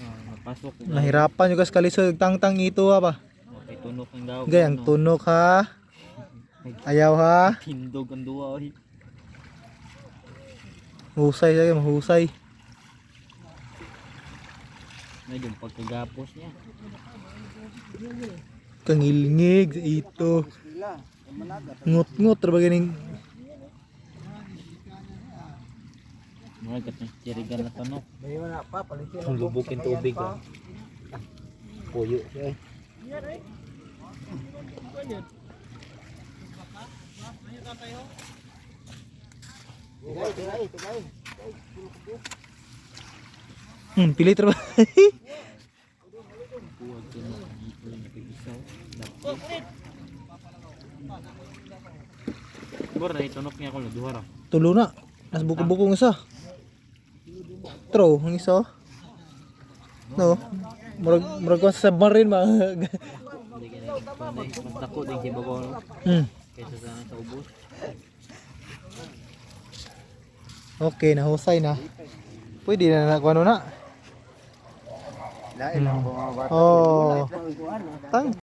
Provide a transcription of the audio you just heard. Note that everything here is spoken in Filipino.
Napasok ko. Nahirapan yung kas kalisod tangtang ito ha ba. Okay, tunok ng daw. Gayang tunok ha. Ayaw ha. Tindog ang duwa oy. Husay siya, mahusay. Medyo pagkagapos niya. Kangilngig sa ito. Ngut-ngut ra ning Mga gatong tirigan na tunok. Ang lubukin tubig ah. Puyo siya eh. Pilit ra ba? Buwag tunok dito yung napigisaw. Bora na itunok niya ako na duha ra. Tulo na. Nas buko-buko ng isa. Tro, ang isa. No. Murag ko sa submarine ba. Hindi ka na mas dako din si babaw no. Kaysa sa ubos. Okay, nahusay na. Pwede na nakuha na. Lain lang mga bata. Oh. Tang